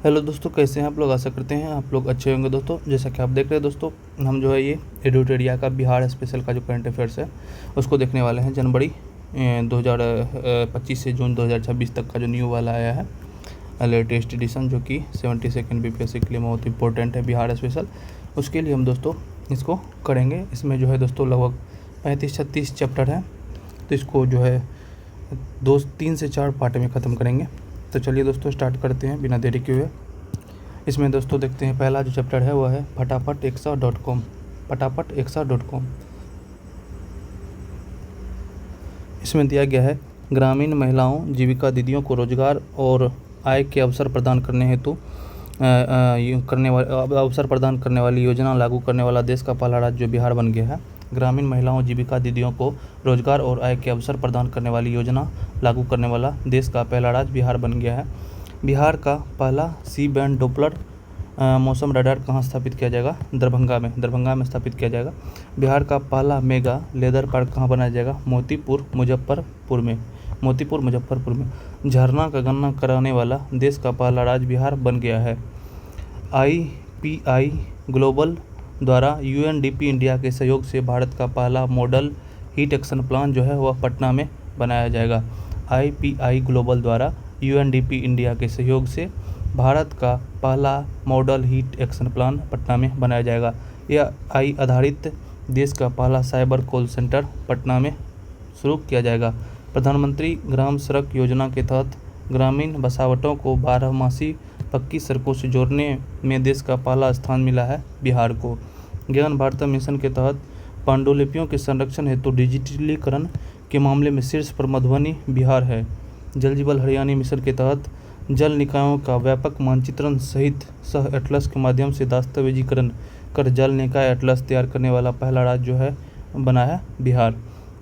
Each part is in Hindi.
हेलो दोस्तों, कैसे हैं आप लोग। आशा करते हैं आप लोग अच्छे होंगे। दोस्तों जैसा कि आप देख रहे हैं दोस्तों, हम जो है ये एडिटोरिया का बिहार स्पेशल का जो करंट अफेयर्स है उसको देखने वाले हैं। जनवरी 2025 से जून 2026 तक का जो न्यू वाला आया है लेटेस्ट एडिशन, जो कि 72nd बीपीएससी के लिए बहुत इंपॉर्टेंट है बिहार स्पेशल। उसके लिए हम दोस्तों इसको करेंगे। इसमें जो है दोस्तों लगभग 35-36 चैप्टर है, तो इसको जो है 3 से 4 पार्ट में ख़त्म करेंगे। तो चलिए दोस्तों स्टार्ट करते हैं बिना देरी किए हुए। इसमें दोस्तों देखते हैं पहला जो चैप्टर है वह है फटाफट100.com। फटाफट100.com इसमें दिया गया है ग्रामीण महिलाओं जीविका दीदियों को रोजगार और आय के अवसर प्रदान करने हेतु अवसर प्रदान करने वाली योजना लागू करने वाला देश का पहला राज्य जो बिहार बन गया है। ग्रामीण महिलाओं जीविका दीदियों को रोजगार और आय के अवसर प्रदान करने वाली योजना लागू करने वाला देश का पहला राज्य बिहार बन गया है। बिहार का पहला सी बैंड डॉपलर मौसम रडार कहाँ स्थापित किया जाएगा? दरभंगा में स्थापित किया जाएगा। बिहार का पहला मेगा लेदर पार्क कहाँ बनाया जाएगा? मोतीपुर मुजफ्फरपुर में। झरना का गणना कराने वाला देश का पहला राज्य बिहार बन गया है। IPI ग्लोबल द्वारा UNDP इंडिया के सहयोग से भारत का पहला मॉडल हीट एक्शन प्लान जो है वह पटना में बनाया जाएगा। IPI ग्लोबल द्वारा UNDP इंडिया के सहयोग से भारत का पहला model heat action plan Patna में बनाया जाएगा। यह AI आधारित देश का पहला साइबर कॉल सेंटर पटना में शुरू किया जाएगा। प्रधानमंत्री ग्राम सड़क योजना के तहत ग्रामीण बसावटों को 12मासी पक्की सड़कों से जोड़ने में देश का पहला स्थान मिला है बिहार को। ज्ञान भारत मिशन के तहत पांडुलिपियों के संरक्षण हेतु डिजिटलीकरण के मामले में शीर्ष पर मधुबनी बिहार है। जल जीवन हरियाणा मिशन के तहत जल निकायों का व्यापक मानचित्रण सहित सह एटलस के माध्यम से दस्तावेजीकरण कर जल निकाय एटलस तैयार करने वाला पहला राज्य जो है बना है बिहार।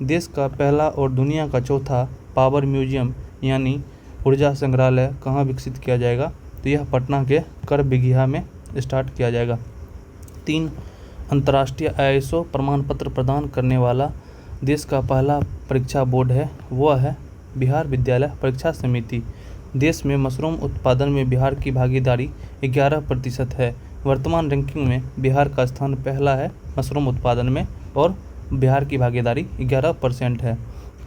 देश का पहला और दुनिया का चौथा पावर म्यूजियम यानी ऊर्जा संग्रहालय कहाँ विकसित किया जाएगा? तो यह पटना के कर बिगिया में स्टार्ट किया जाएगा। 3 अंतर्राष्ट्रीय ISO प्रमाण पत्र प्रदान करने वाला देश का पहला परीक्षा बोर्ड है, वह है बिहार विद्यालय परीक्षा समिति। देश में मशरूम उत्पादन में बिहार की भागीदारी 11% है। वर्तमान रैंकिंग में बिहार का स्थान पहला है मशरूम उत्पादन में और बिहार की भागीदारी 11% है।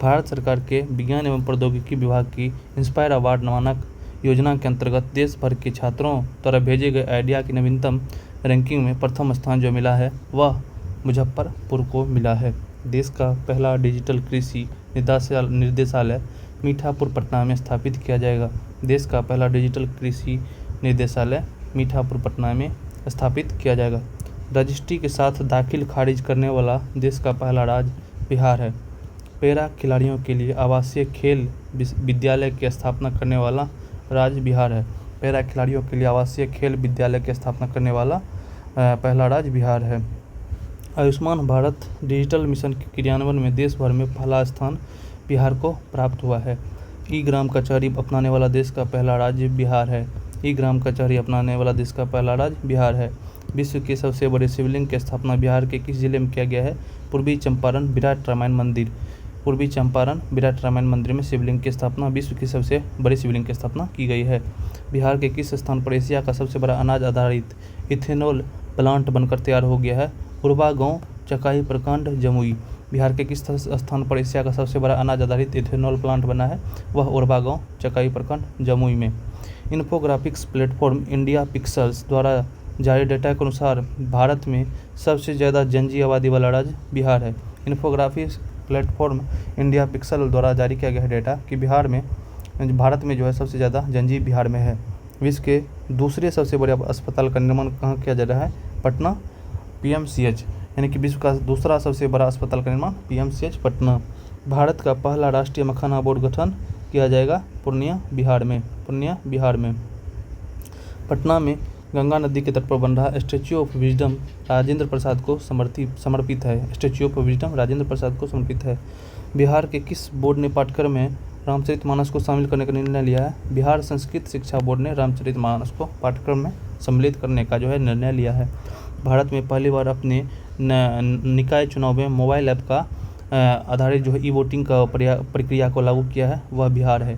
भारत सरकार के विज्ञान एवं प्रौद्योगिकी विभाग की इंस्पायर अवार्ड मानक योजना के अंतर्गत देश भर के छात्रों द्वारा भेजे गए आइडिया की नवीनतम रैंकिंग में प्रथम स्थान जो मिला है वह मुजफ्फरपुर को मिला है। देश का पहला डिजिटल कृषि निर्देशालय मीठापुर पटना में स्थापित किया जाएगा। देश का पहला डिजिटल कृषि निर्देशालय मीठापुर पटना में स्थापित किया जाएगा। रजिस्ट्री के साथ दाखिल खारिज करने वाला देश का पहला राज्य बिहार है। पैरा खिलाड़ियों के लिए आवासीय खेल विद्यालय की स्थापना करने वाला राज्य बिहार है। पैरा खिलाड़ियों के लिए आवासीय खेल विद्यालय की स्थापना करने वाला पहला राज्य बिहार है। आयुष्मान भारत डिजिटल मिशन के क्रियान्वयन में देश भर में पहला स्थान बिहार को प्राप्त हुआ है। ई ग्राम कचहरी अपनाने वाला देश का पहला राज्य बिहार है। ई ग्राम कचहरी अपनाने वाला देश का पहला राज्य बिहार है। विश्व के सबसे बड़े शिवलिंग की स्थापना बिहार के किस जिले में किया गया है? पूर्वी चंपारण विराट रामायण मंदिर। पूर्वी चंपारण विराट रामायण मंदिर में शिवलिंग की स्थापना, विश्व की सबसे बड़ी शिवलिंग की स्थापना की गई है। बिहार के किस स्थान पर एशिया का सबसे बड़ा अनाज आधारित इथेनॉल प्लांट बनकर तैयार हो गया है? उरबा गाँव, चकाई प्रखंड, जमुई। बिहार के किस स्थान पर एशिया का सबसे बड़ा अनाज आधारित इथेनॉल प्लांट बना है? वह उरबा गाँव, चकाई प्रखंड, जमुई में। इन्फोग्राफिक्स प्लेटफॉर्म इंडिया पिक्सल्स द्वारा जारी डेटा के अनुसार भारत में सबसे ज़्यादा जनजीय आबादी वाला राज्य बिहार है। इन्फोग्राफिक्स प्लेटफॉर्म इंडिया पिक्सल द्वारा जारी किया गया है डेटा कि भारत में जो है सबसे ज़्यादा जनजीव बिहार में है। विश्व के दूसरे सबसे बड़े अस्पताल का निर्माण कहाँ किया जा रहा है? पटना PMCH, यानी कि विश्व का दूसरा सबसे बड़ा अस्पताल का निर्माण PMCH पटना। भारत का पहला राष्ट्रीय मखाना बोर्ड गठन किया जाएगा पूर्णिया बिहार में। पटना में गंगा नदी के तट पर बन रहा statue of wisdom Rajendra Prasad को समर्पित है। Statue of wisdom Rajendra Prasad को समर्पित है। बिहार के किस बोर्ड ने पाठ्यक्रम में रामचरितमानस को शामिल करने का निर्णय लिया है? बिहार संस्कृत शिक्षा बोर्ड ने रामचरितमानस को पाठ्यक्रम में सम्मिलित करने का जो है निर्णय लिया है। भारत में पहली बार अपने निकाय चुनाव में मोबाइल ऐप का आधारित जो है ई वोटिंग का प्रक्रिया को लागू किया है वह बिहार है।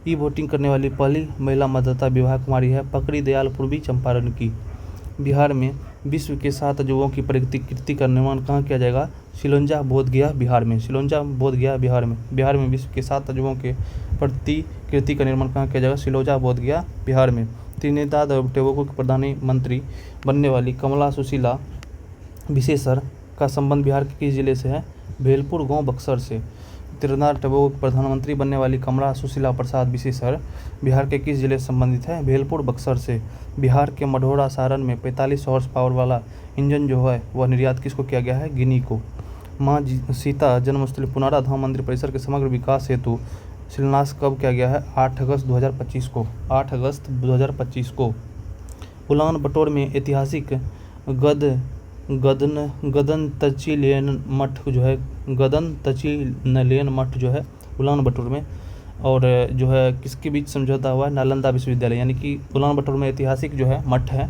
ई वोटिंग करने वाली पहली महिला मतदाता विभा कुमारी है, पकड़ी दयाल पूर्वी चंपारण की। बिहार में विश्व के 7 अजूबों की प्रतिकृति का निर्माण कहाँ किया जाएगा? सिलोंजा बोधगया बिहार में। सिलोंजा बोधगया बिहार में। बिहार में विश्व के 7 अजूबों के प्रतिकृति का निर्माण कहाँ किया जाएगा? सिलोंजा बोधगया बिहार में। त्रिनिदाद और टोबैगो की प्रधानमंत्री बनने वाली कमला सुशीला विशेषर का संबंध बिहार के किस जिले से है? भेलपुर गांव बक्सर से। त्रिनिदाद टोबैगो की प्रधानमंत्री बनने वाली कमला सुशीला प्रसाद विशेषर बिहार के किस जिले से संबंधित है? भेलपुर बक्सर से। बिहार के मढ़ौरा सारण में 45 हॉर्स पावर वाला इंजन जो है वह निर्यात किसको किया गया है? गिनी को। माँ सीता जन्मस्थली पुनारा धाम मंदिर परिसर के समग्र विकास हेतु शिलान्यास कब किया गया है? 8 अगस्त 2025 को। 8 अगस्त 2025 को। उलान बटोर में ऐतिहासिक गदनतचिलेन मठ जो है, गदनतचिलेन मठ जो है उलान बटोर में, और जो है किसके बीच समझौता हुआ है? नालंदा विश्वविद्यालय, यानी कि उलान बटोर में ऐतिहासिक जो है मठ है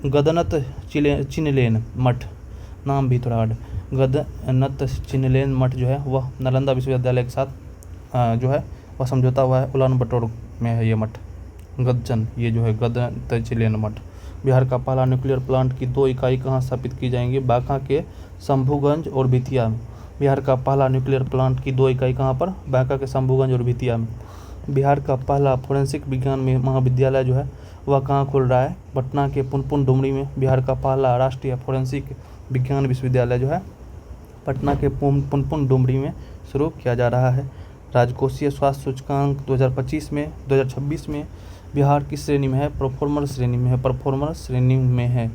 गदनत चिनलेन मठ, नाम भी थोड़ा हार्ड। गदनत चिनलेन मठ जो है वह नालंदा विश्वविद्यालय के साथ जो है वह समझौता हुआ है। उलान बटोर में है ये मठ गदचन, ये जो है गदनत चिनलेन मठ। बिहार का पहला न्यूक्लियर प्लांट की 2 इकाई कहाँ स्थापित की जाएंगी? बांका के शंभूगंज और बेतिया में। बिहार का पहला न्यूक्लियर प्लांट की 2 इकाई कहाँ पर? बांका के शंभूगंज और बेतिया में। बिहार का पहला फोरेंसिक विज्ञान में महाविद्यालय जो है वह कहाँ खुल रहा है? पटना के पुनपुन डुमरी में। बिहार का पहला राष्ट्रीय फोरेंसिक विज्ञान विश्वविद्यालय जो है पटना के पुनपुन डुमरी में शुरू किया जा रहा है। राजकोषीय स्वास्थ्य सूचकांक 2026 में बिहार किस श्रेणी में है? परफॉर्मर श्रेणी में है। परफॉर्मर श्रेणी में है।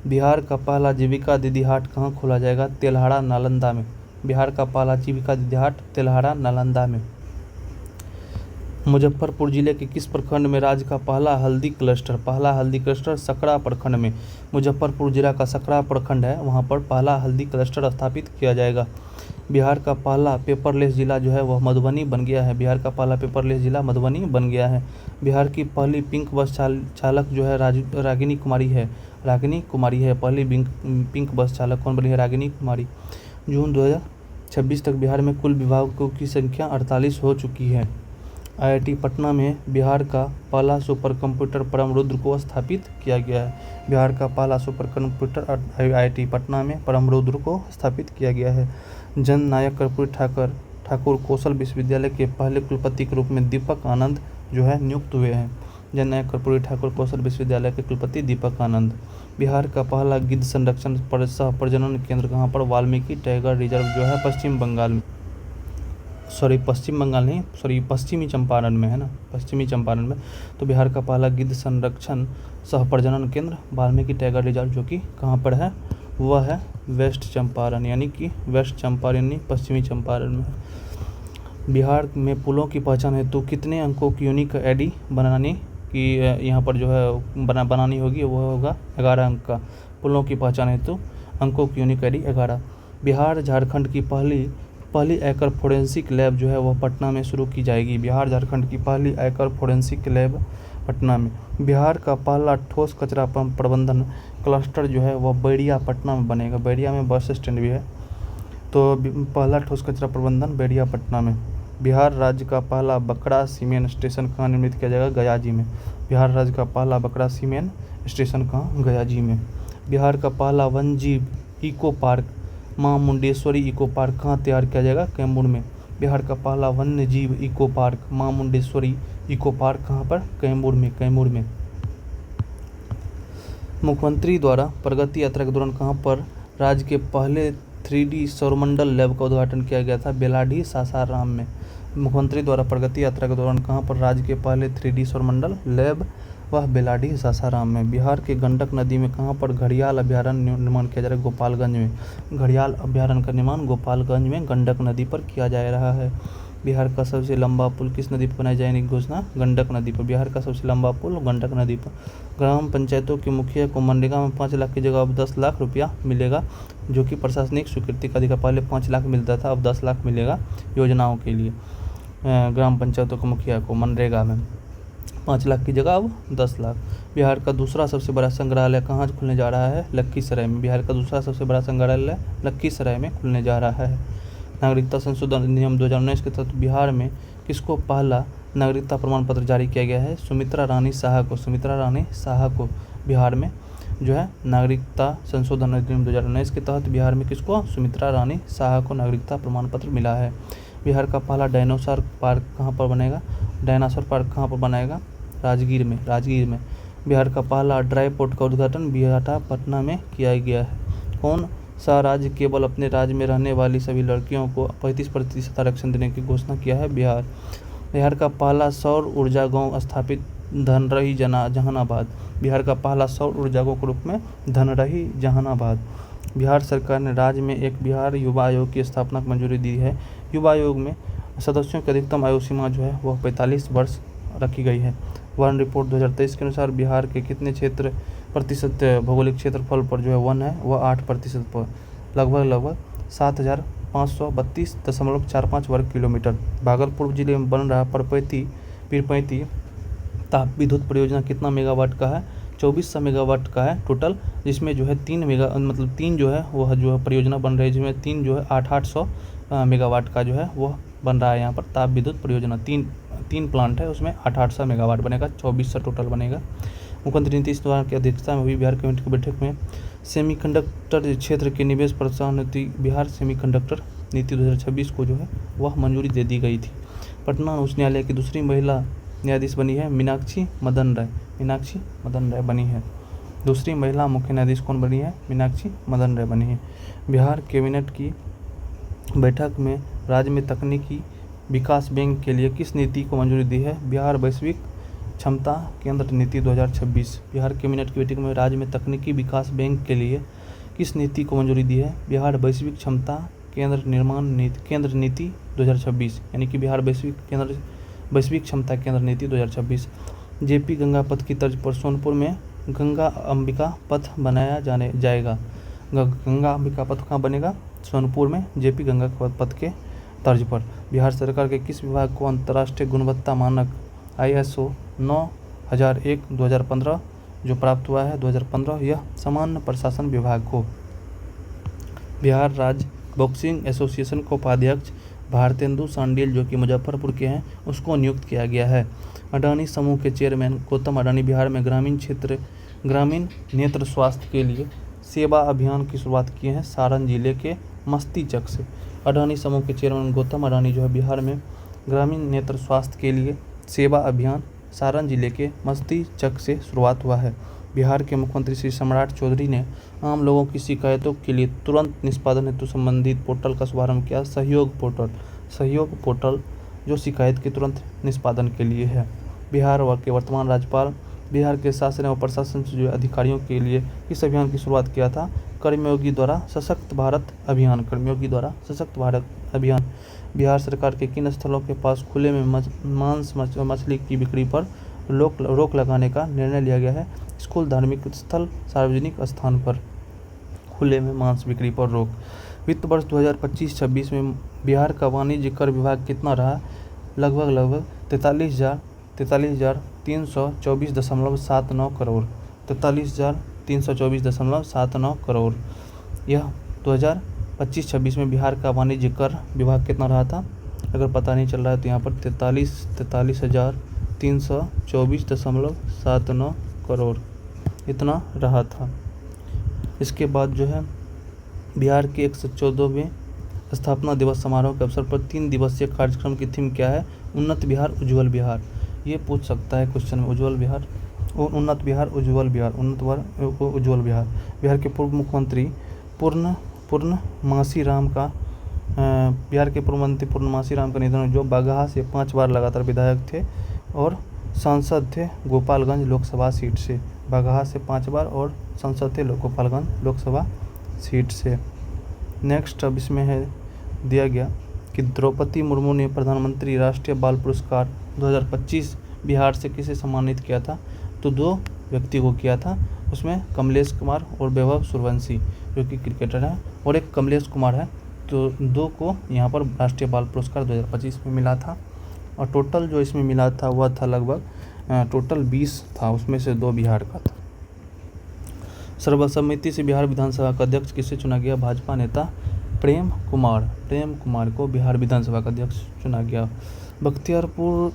बिहार का पहला जीविका दीदी हाट कहाँ खोला जाएगा? तेल्हाड़ा नालंदा में। बिहार का पहला जीविका दीदी हाट तेल्हाड़ा नालंदा में। मुजफ्फरपुर जिले के किस प्रखंड में राज्य का पहला हल्दी क्लस्टर सकरा प्रखंड में। मुजफ्फरपुर जिला का सकरा प्रखंड है, वहाँ पर पहला हल्दी क्लस्टर स्थापित किया जाएगा। बिहार का पहला पेपरलेस जिला जो है वह मधुबनी बन गया है। बिहार का पहला पेपरलेस जिला मधुबनी बन गया है। बिहार की पहली पिंक बस चालक जो है रागिनी कुमारी है। पहली पिंक बस चालक कौन बनी है? रागिनी कुमारी। जून 2026 तक बिहार में कुल विभागों की संख्या 48 हो चुकी है। IIT पटना में बिहार का पहला सुपर कंप्यूटर परम रुद्र को स्थापित किया गया है। बिहार का पहला सुपर कंप्यूटर IIT पटना में परम रुद्र को स्थापित किया गया है। जन नायक कर्पूरी ठाकुर कौशल विश्वविद्यालय के पहले कुलपति के रूप में दीपक आनंद जो है नियुक्त हुए हैं। जन नायक कर्पूरी ठाकुर कौशल विश्वविद्यालय के कुलपति दीपक आनंद। बिहार का पहला गिद्ध संरक्षण सह प्रजनन केंद्र कहाँ पर? वाल्मीकि टाइगर रिजर्व जो है पश्चिमी चंपारण में है ना, पश्चिमी चंपारण में। तो बिहार का पहला गिद्ध संरक्षण सह प्रजनन केंद्र वाल्मीकि टाइगर रिजर्व जो कि कहाँ पर है? वह है वेस्ट चंपारण, यानी कि वेस्ट चंपारण पश्चिमी चंपारण में। बिहार में पुलों की पहचान हेतु कितने अंकों की यूनिक आईडी बनाने की यहाँ पर जो है बनानी होगी? वह होगा 11 अंक का। पुलों की पहचान हेतु अंकों की यूनिक आईडी 11। बिहार झारखंड की पहली आयकर फोरेंसिक लैब जो है वह पटना में शुरू की जाएगी। बिहार झारखंड की पहली आयकर फोरेंसिक लैब पटना में। बिहार का पहला ठोस कचरा प्रबंधन क्लस्टर जो है वह बैरिया पटना में बनेगा। बैरिया में बस स्टैंड भी है, तो पहला ठोस कचरा प्रबंधन बैरिया पटना में। बिहार राज्य का पहला बकरा सीमेंट स्टेशन कहाँ निर्मित किया जाएगा? गयाजी में। बिहार राज्य का पहला बकरा सीमेंट स्टेशन कहाँ? गयाजी में। बिहार का पहला वन जीव इको पार्क माँ मुंडेश्वरी इको पार्क कहाँ तैयार किया जाएगा? कैमूर में। बिहार का पहला वन्य जीव इको पार्क माँ मुंडेश्वरी इको पार्क कहाँ पर? कैमूर में। मुख्यमंत्री द्वारा प्रगति यात्रा के दौरान कहाँ पर राज्य के पहले 3D सौरमंडल लैब का उद्घाटन किया गया था? बेलाडी सासाराम में। मुख्यमंत्री द्वारा प्रगति यात्रा के दौरान कहाँ पर राज्य के पहले 3D सौरमंडल लैब वह बेलाडी सासाराम में। बिहार के गंडक नदी में कहाँ पर घड़ियाल अभ्यारण्य निर्माण किया जा रहा है? गोपालगंज में। घड़ियाल अभ्यारण्य का निर्माण गोपालगंज में गंडक नदी पर किया जा रहा है। बिहार का सबसे लंबा पुल किस नदी पर बनाई जाने की घोषणा? गंडक नदी पर। बिहार का सबसे लंबा पुल गंडक नदी पर। ग्राम पंचायतों के मुखिया को मनरेगा में 5 लाख की जगह अब 10 लाख रुपया मिलेगा, जो कि प्रशासनिक स्वीकृति का अधिकार। पहले 5 लाख मिलता था, अब 10 लाख मिलेगा योजनाओं के लिए। ग्राम पंचायतों के मुखिया को मनरेगा में 5 लाख की जगह अब 10 लाख। बिहार का दूसरा सबसे बड़ा संग्रहालय कहाँ खुलने जा रहा है? लखीसराय में। बिहार का दूसरा सबसे बड़ा संग्रहालय लखीसराय में खुलने जा रहा है। नागरिकता संशोधन अधिनियम 2019 के तहत बिहार में किसको पहला नागरिकता प्रमाण पत्र जारी किया गया है? सुमित्रा रानी साहा को बिहार में जो है नागरिकता संशोधन अधिनियम 2019 के तहत बिहार में किसको? सुमित्रा रानी साहा को नागरिकता प्रमाण पत्र मिला है। बिहार का पहला डायनासोर पार्क कहाँ पर बनेगा? डायनासोर पार्क कहाँ पर बनाएगा? राजगीर में। बिहार का पहला ड्राई पोर्ट का उद्घाटन बिहाटा पटना में किया गया है। कौन सा राज्य केवल अपने राज्य में रहने वाली सभी लड़कियों को 35% आरक्षण देने की घोषणा किया है? बिहार का पहला सौर ऊर्जा गांव स्थापित धनरही जहानाबाद। बिहार का पहला सौर ऊर्जा गांव के रूप में धनरही जहानाबाद। बिहार सरकार ने राज्य में एक बिहार युवा आयोग की स्थापना की मंजूरी दी है। युवा आयोग में सदस्यों की अधिकतम आयु सीमा जो है वह 45 वर्ष रखी गई है। वन रिपोर्ट 2023 के अनुसार बिहार के कितने प्रतिशत भौगोलिक क्षेत्रफल पर जो है वन है वह 8% पर लगभग 7,532.45 वर्ग किलोमीटर। भागलपुर जिले में बन रहा पीरपैंती ताप विद्युत परियोजना कितना मेगावाट का है? 2400 मेगावाट का है टोटल, जिसमें जो है 3 जो है वह जो है परियोजना बन रही है, जिसमें 3 जो है 800 मेगावाट का जो है वह बन रहा है। यहाँ पर ताप विद्युत परियोजना तीन प्लांट है, उसमें 800 मेगावाट बनेगा, 2400 टोटल बनेगा। मुख्यमंत्री नीतीश कुमार की अध्यक्षता में हुई बिहार कमेटी की बैठक में सेमीकंडक्टर क्षेत्र के निवेश प्रोत्साहन नीति बिहार सेमीकंडक्टर नीति 2026 को जो है वह मंजूरी दे दी गई थी। पटना उच्च न्यायालय की दूसरी महिला न्यायाधीश बनी है मीनाक्षी मदन राय बनी है। दूसरी महिला मुख्य न्यायाधीश कौन बनी है? मीनाक्षी मदन राय बनी है। बिहार कैबिनेट की बैठक में राज्य में तकनीकी विकास बैंक के लिए किस नीति को मंजूरी दी है? बिहार वैश्विक क्षमता केंद्र नीति 2026। बिहार कैबिनेट की बैठक में राज्य में तकनीकी विकास बैंक के लिए किस नीति को मंजूरी दी है? बिहार वैश्विक क्षमता केंद्र नीति 2026, यानी कि बिहार वैश्विक क्षमता केंद्र नीति 2026। जेपी गंगा पथ की तर्ज पर सोनपुर में गंगा अंबिका पथ बनाया जाएगा। गंगा अंबिका पथ कहाँ बनेगा? सोनपुर में जेपी गंगा पथ के तर्ज पर। बिहार सरकार के किस विभाग को अंतर्राष्ट्रीय गुणवत्ता मानक ISO 9001/2015 जो प्राप्त हुआ है 2015, यह सामान्य प्रशासन विभाग को। बिहार राज्य बॉक्सिंग एसोसिएशन को उपाध्यक्ष भारतेंदु सांडिल जो कि मुजफ्फरपुर के हैं उसको नियुक्त किया गया है। अडानी समूह के चेयरमैन गौतम अडानी बिहार में ग्रामीण नेत्र स्वास्थ्य के लिए सेवा अभियान की शुरुआत किए हैं सारण जिले के मस्तीचक से। अडानी समूह के चेयरमैन गौतम अडानी जो है बिहार में ग्रामीण नेत्र स्वास्थ्य के लिए सेवा अभियान सारण जिले के मस्तीचक से शुरुआत हुआ है। बिहार के मुख्यमंत्री श्री सम्राट चौधरी ने आम लोगों की शिकायतों के लिए तुरंत निष्पादन हेतु संबंधित पोर्टल का शुभारंभ किया। सहयोग पोर्टल जो शिकायत के तुरंत निष्पादन के लिए है। बिहार के वर्तमान राज्यपाल बिहार के शासन एवं प्रशासन से जुड़े अधिकारियों के लिए इस अभियान की शुरुआत किया था कर्मयोगी द्वारा सशक्त भारत अभियान। बिहार सरकार के किन स्थलों के पास खुले में मांस मछली की बिक्री पर रोक लगाने का निर्णय लिया गया है? स्कूल, धार्मिक स्थल, सार्वजनिक स्थान पर खुले में मांस बिक्री पर रोक। वित्त वर्ष 2025-26 में बिहार का वाणिज्य कर विभाग कितना रहा? लगभग 43,324.79 करोड़। 43,324.79 करोड़। यह 2025-26 में बिहार का वाणिज्य कर विभाग कितना रहा था? अगर पता नहीं चल रहा है तो यहाँ पर 43,324.79 करोड़ इतना रहा था। इसके बाद जो है बिहार के 114वें स्थापना दिवस समारोह के अवसर पर 3 दिवसीय कार्यक्रम की थीम क्या है? उन्नत बिहार उज्ज्वल बिहार। ये पूछ सकता है क्वेश्चन में, उन्नत बिहार उज्ज्वल बिहार। बिहार के पूर्व मुख्यमंत्री पूर्णमासी राम का निधन, जो बगहा से 5 बार लगातार विधायक थे और सांसद थे गोपालगंज लोकसभा सीट से। बगहा से 5 बार और सांसद थे गोपालगंज लोकसभा सीट से। नेक्स्ट अब इसमें है दिया गया कि द्रौपदी मुर्मू ने प्रधानमंत्री राष्ट्रीय बाल पुरस्कार 2025 बिहार से किसे सम्मानित किया था? तो 2 व्यक्ति को किया था, उसमें कमलेश कुमार और वैभव सूर्यवंशी जो कि क्रिकेटर है, और एक कमलेश कुमार है। तो 2 को यहाँ पर राष्ट्रीय बाल पुरस्कार 2025 में मिला था। और टोटल जो इसमें मिला था वह था लगभग टोटल 20 था, उसमें से 2 बिहार का था। सर्वसम्मति से बिहार विधानसभा का अध्यक्ष किसे चुना गया? भाजपा नेता प्रेम कुमार को बिहार विधानसभा का अध्यक्ष चुना गया। बख्तियारपुर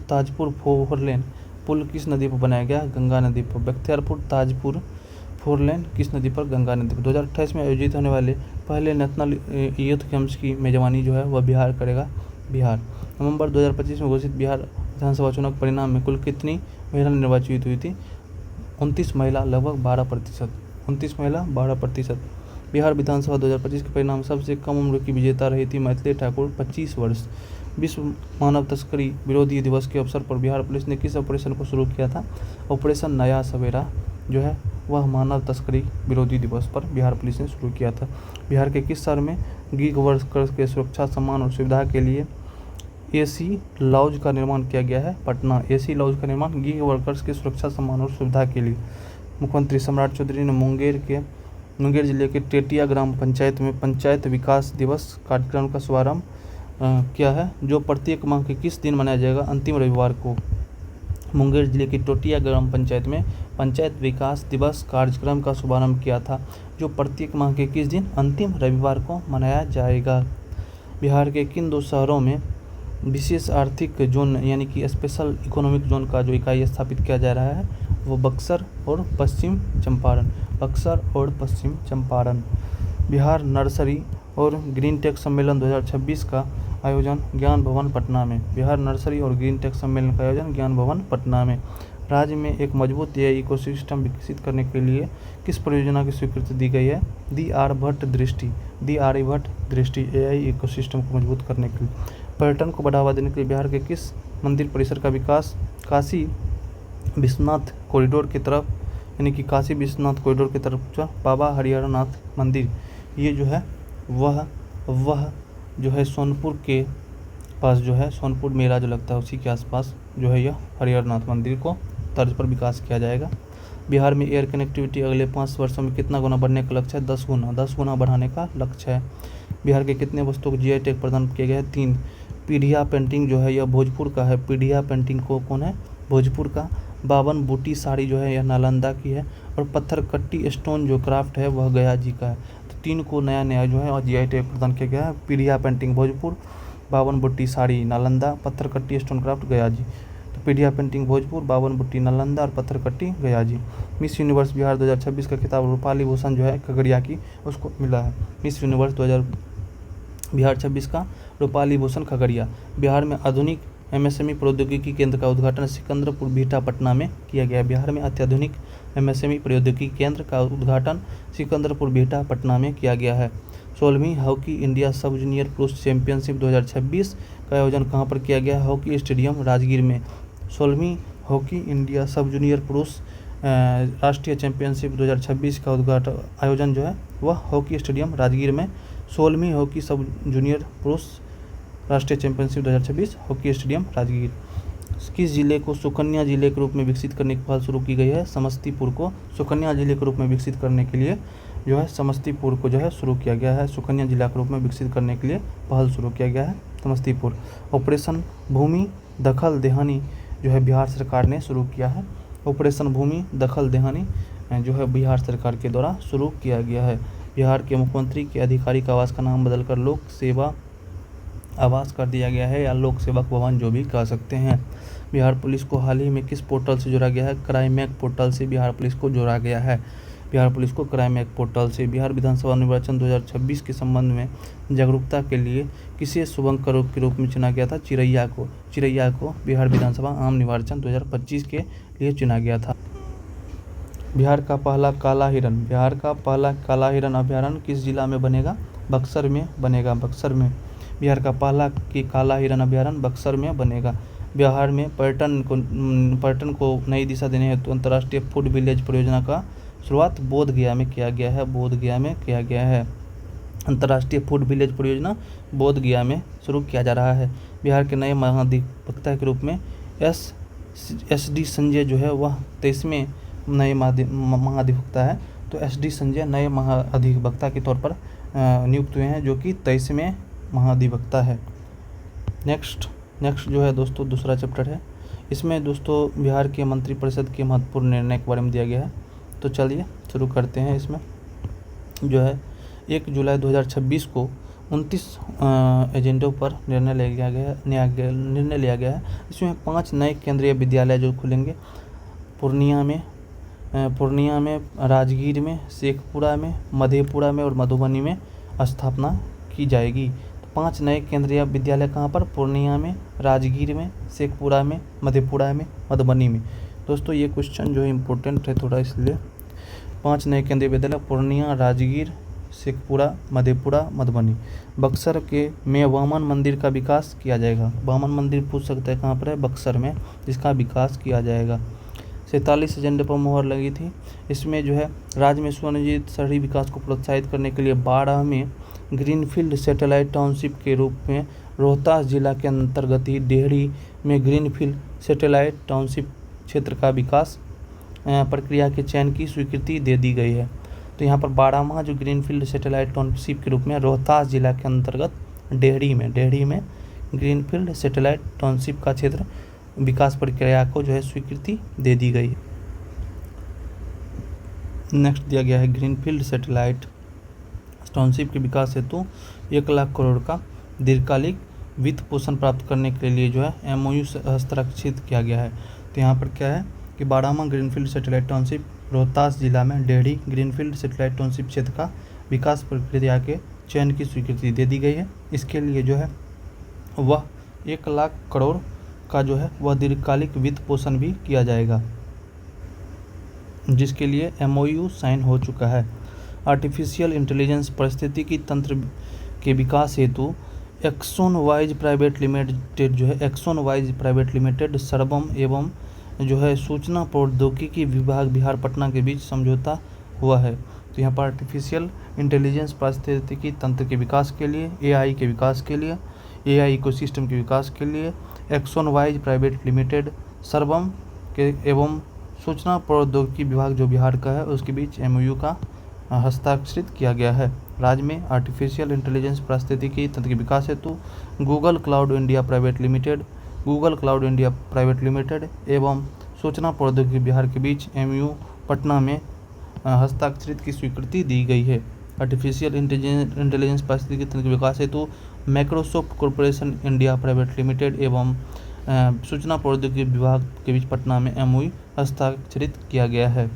ताजपुर फोर लेन पुल किस नदी पर बनाया गया? गंगा नदी पर। बख्तियारपुर ताजपुर फोर लेन किस नदी पर? गंगा नदी पर। 2028 में आयोजित होने वाले पहले नेशनल यूथ गेम्स की मेजबानी जो है वह बिहार करेगा। बिहार। नवंबर 2025 में घोषित बिहार विधानसभा चुनाव के परिणाम में कुल कितनी महिला निर्वाचित हुई थी? 29 महिला, लगभग 12%। 29 महिला, 12%। बिहार विधानसभा 2025 के परिणाम सबसे कम उम्र की विजेता रही थी मैथिली ठाकुर, 25 वर्ष। विश्व मानव तस्करी विरोधी दिवस के अवसर पर बिहार पुलिस ने किस ऑपरेशन को शुरू किया था? ऑपरेशन नया सवेरा जो है वह मानव तस्करी विरोधी दिवस पर बिहार पुलिस ने शुरू किया था। बिहार के किस शहर में गिग वर्कर्स के सुरक्षा, सम्मान और सुविधा के लिए एसी लॉज का निर्माण किया गया है? पटना। एसी लॉज का निर्माण गिग वर्कर्स के सुरक्षा, सम्मान और सुविधा के लिए। मुख्यमंत्री सम्राट चौधरी ने मुंगेर जिले के टेटिया ग्राम पंचायत में पंचायत विकास दिवस कार्यक्रम का शुभारंभ किया है, जो प्रत्येक माह के किस दिन मनाया जाएगा? अंतिम रविवार को। मुंगेर जिले की टेटिया ग्राम पंचायत में पंचायत विकास दिवस कार्यक्रम का शुभारंभ किया था, जो प्रत्येक माह के किस दिन? अंतिम रविवार को मनाया जाएगा। बिहार के किन दो शहरों में विशेष आर्थिक जोन यानी कि स्पेशल इकोनॉमिक जोन का जो इकाई स्थापित किया जा रहा है वो बक्सर और पश्चिम चंपारण। बक्सर और पश्चिम चंपारण। बिहार नर्सरी और ग्रीन टेक सम्मेलन 2026 का आयोजन ज्ञान भवन पटना में। बिहार नर्सरी और ग्रीन टेक सम्मेलन का आयोजन ज्ञान भवन पटना में। राज्य में एक मजबूत एआई इकोसिस्टम विकसित करने के लिए किस परियोजना की स्वीकृति दी गई है? डी आर्यभट्ट दृष्टि एआई इकोसिस्टम को मजबूत करने के लिए। पर्यटन को बढ़ावा देने के लिए बिहार के किस मंदिर परिसर का विकास काशी विश्वनाथ कॉरिडोर की तरफ यानी कि काशी विश्वनाथ कॉरिडोर की तरफ जो बाबा हरिहरनाथ मंदिर ये जो है वह जो है सोनपुर के पास जो है सोनपुर मेला जो लगता है उसी के आसपास जो है यह हरिहरनाथ मंदिर को तर्ज पर विकास किया जाएगा। बिहार में एयर कनेक्टिविटी अगले 5 वर्षों में कितना गुना बढ़ने का लक्ष्य है? 10 गुना बढ़ाने का लक्ष्य है। बिहार के कितने वस्तुओं को जीआई टैग प्रदान किया गया है? 3। पीढ़िया पेंटिंग जो है यह भोजपुर का है। पीढ़िया पेंटिंग को कौन है? भोजपुर का। 52 बूटी साड़ी जो है यह नालंदा की है। और पत्थर कट्टी स्टोन जो क्राफ्ट है वह गया जी का है। तो 3 को नया जो है और जीआई टैग प्रदान किया गया है। पीढ़िया पेंटिंग भोजपुर, 52 बूटी साड़ी नालंदा, पत्थर कट्टी स्टोन क्राफ्ट गया जी। तो पीढ़िया पेंटिंग भोजपुर, 52 बूटी नालंदा और पत्थर कट्टी गया जी। मिस यूनिवर्स बिहार 2026 का खिताब रूपाली भूषण जो है खगड़िया की उसको मिला है। मिस यूनिवर्स बिहार 26 का रूपाली भूषण खगड़िया। बिहार में आधुनिक एमएसएमई प्रौद्योगिकी केंद्र का उद्घाटन सिकंदरपुर बिहटा पटना में किया गया। बिहार में अत्याधुनिक एमएसएमई प्रौद्योगिकी केंद्र का उद्घाटन सिकंदरपुर बिहटा पटना में किया गया है। 16वीं हॉकी इंडिया सब जूनियर पुरुष चैंपियनशिप 2026 का आयोजन कहाँ पर किया गया? हॉकी स्टेडियम राजगीर में। 16वीं हॉकी इंडिया सब जूनियर पुरुष राष्ट्रीय चैंपियनशिप 2026 का आयोजन जो है वह हॉकी स्टेडियम राजगीर में। 16वीं हॉकी सब जूनियर पुरुष राष्ट्रीय चैंपियनशिप 2026 हॉकी स्टेडियम राजगीर। किस जिले को सुकन्या जिले के रूप में विकसित करने की पहल शुरू की गई है? समस्तीपुर को सुकन्या जिले के रूप में विकसित करने के लिए जो है समस्तीपुर को जो है शुरू किया गया है। सुकन्या जिला के रूप में विकसित करने के लिए पहल शुरू किया गया है समस्तीपुर। ऑपरेशन भूमि दखल देहानी जो है बिहार सरकार ने शुरू किया है। ऑपरेशन भूमि दखल देहानी जो है बिहार सरकार के द्वारा शुरू किया गया है। बिहार के मुख्यमंत्री के आधिकारिक आवास का नाम बदलकर लोक सेवा आवास कर दिया गया है या लोक सेवक भवन जो भी कह सकते हैं। बिहार पुलिस को हाल ही में किस पोर्टल से जोड़ा गया है? क्राइमैक पोर्टल से बिहार पुलिस को जोड़ा गया है। बिहार पुलिस को क्राइमैक पोर्टल से। बिहार विधानसभा निर्वाचन 2026 के संबंध में जागरूकता के लिए किसे शुभंकर के रूप में चुना गया था? चिरैया को बिहार विधानसभा आम निर्वाचन 2025 के लिए चुना गया था। बिहार का पहला काला हिरन अभ्यारण्य किस जिला में बनेगा? बक्सर में बनेगा। बक्सर में। बिहार का पहला काला हिरन अभ्यारण्य बक्सर में बनेगा। बिहार में पर्यटन को नई दिशा देने हेतु अंतर्राष्ट्रीय फूड विलेज परियोजना का शुरुआत बोधगया में किया गया है। अंतर्राष्ट्रीय फूड विलेज परियोजना बोधगया में शुरू किया जा रहा है। बिहार के नए महाधिवक्ता के रूप में एस.डी. संजय जो है वह 23वें नए महाधिवक्ता है। तो एस.डी. संजय नए महाधिवक्ता के तौर पर नियुक्त हुए हैं, जो कि 23वें महाधिवक्ता है। नेक्स्ट जो है दोस्तों दूसरा चैप्टर है। इसमें दोस्तों बिहार के मंत्रिपरिषद के महत्वपूर्ण निर्णय के बारे में दिया गया है। तो चलिए शुरू करते हैं। इसमें जो है 1 जुलाई 2026 को 29 एजेंडों पर निर्णय लिया गया है। इसमें 5 नए केंद्रीय विद्यालय जो खुलेंगे, पूर्णिया में, राजगीर में, शेखपुरा में, मधेपुरा में और मधुबनी में स्थापना की जाएगी। 5 नए केंद्रीय विद्यालय कहाँ पर? पूर्णिया में, राजगीर में, शेखपुरा में, मधेपुरा में, मधुबनी में। दोस्तों ये क्वेश्चन जो है इम्पोर्टेंट है थोड़ा, इसलिए 5 नए केंद्रीय विद्यालय पूर्णिया, राजगीर, शेखपुरा, मधेपुरा, मधुबनी। बक्सर में वामन मंदिर का विकास किया जाएगा। वामन मंदिर पूछ सकते हैं कहाँ पर है? बक्सर में, जिसका विकास किया जाएगा। 47 एजेंडे पर मोहर लगी थी। इसमें जो है राज्य में सुनियोजित शहरी विकास को प्रोत्साहित करने के लिए 12 में ग्रीनफील्ड सैटेलाइट टाउनशिप के रूप में रोहतास जिला के अंतर्गत ही डेहरी में ग्रीनफील्ड सैटेलाइट टाउनशिप क्षेत्र का विकास प्रक्रिया के चयन की स्वीकृति दे दी गई है। तो यहाँ पर 12वां जो ग्रीनफील्ड सैटेलाइट टाउनशिप के रूप में रोहतास जिला के अंतर्गत डेहरी में ग्रीनफील्ड सैटेलाइट टाउनशिप का क्षेत्र विकास प्रक्रिया को जो है स्वीकृति दे दी गई है। नेक्स्ट दिया गया है ग्रीनफील्ड सैटेलाइट टाउनशिप के विकास हेतु 1 लाख करोड़ का दीर्घकालिक वित्त पोषण प्राप्त करने के लिए जो है MOU हस्ताक्षरित किया गया है। तो यहाँ पर क्या है कि 12वां ग्रीनफील्ड सैटेलाइट टाउनशिप रोहतास जिला में डेहरी ग्रीनफील्ड सैटेलाइट टाउनशिप क्षेत्र का विकास प्रक्रिया के चयन की स्वीकृति दे दी गई है। इसके लिए जो है वह 1 लाख करोड़ का जो है वह दीर्घकालिक वित्त पोषण भी किया जाएगा, जिसके लिए MOU साइन हो चुका है। आर्टिफिशियल इंटेलिजेंस पारिस्थितिकी तंत्र के विकास हेतु एक्सोनवाइज प्राइवेट लिमिटेड सर्वम एवं जो है सूचना प्रौद्योगिकी विभाग बिहार पटना के बीच समझौता हुआ है। तो यहाँ पर आर्टिफिशियल इंटेलिजेंस पारिस्थितिकी तंत्र के विकास के लिए, AI के विकास के लिए, AI इकोसिस्टम के विकास के लिए एक्सोनवाइज प्राइवेट लिमिटेड सर्वम के एवं सूचना प्रौद्योगिकी विभाग जो बिहार का है उसके बीच MOU का हस्ताक्षरित किया गया है। राज्य में आर्टिफिशियल इंटेलिजेंस पारिस्थितिकी तंत्र के विकास हेतु Google cloud India private limited एवं सूचना प्रौद्योगिकी बिहार के बीच MOU पटना में हस्ताक्षरित की स्वीकृति दी गई है। आर्टिफिशियल इंटेलिजेंस पारिस्थितिकी तंत्र के विकास हेतु Microsoft corporation India private limited एवं सूचना प्रौद्योगिकी विभाग के बीच पटना में MOU हस्ताक्षरित किया गया है।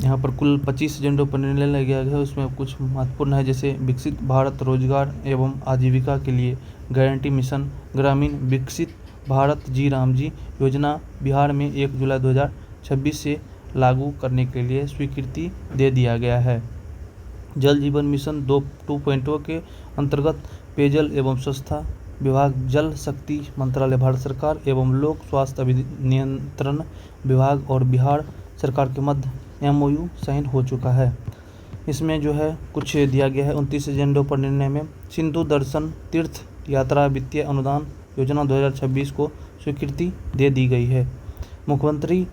यहाँ पर कुल 25 एजेंडों पर निर्णय लिया गया है। उसमें कुछ महत्वपूर्ण है, जैसे विकसित भारत रोजगार एवं आजीविका के लिए गारंटी मिशन, ग्रामीण विकसित भारत जी राम जी योजना बिहार में 1 जुलाई 2026 से लागू करने के लिए स्वीकृति दे दिया गया है। जल जीवन मिशन 2.0 के अंतर्गत पेयजल एवं स्वच्छता विभाग, जल शक्ति मंत्रालय भारत सरकार एवं लोक स्वास्थ्य अभिनियंत्रण विभाग और बिहार सरकार के मध्य MOU साइन हो चुका है। इसमें जो है कुछ दिया गया है। 29 एजेंडों पर निर्णय में सिंधु दर्शन तीर्थ यात्रा वित्तीय अनुदान योजना 2026 को स्वीकृति दे दी गई है। मुख्यमंत्री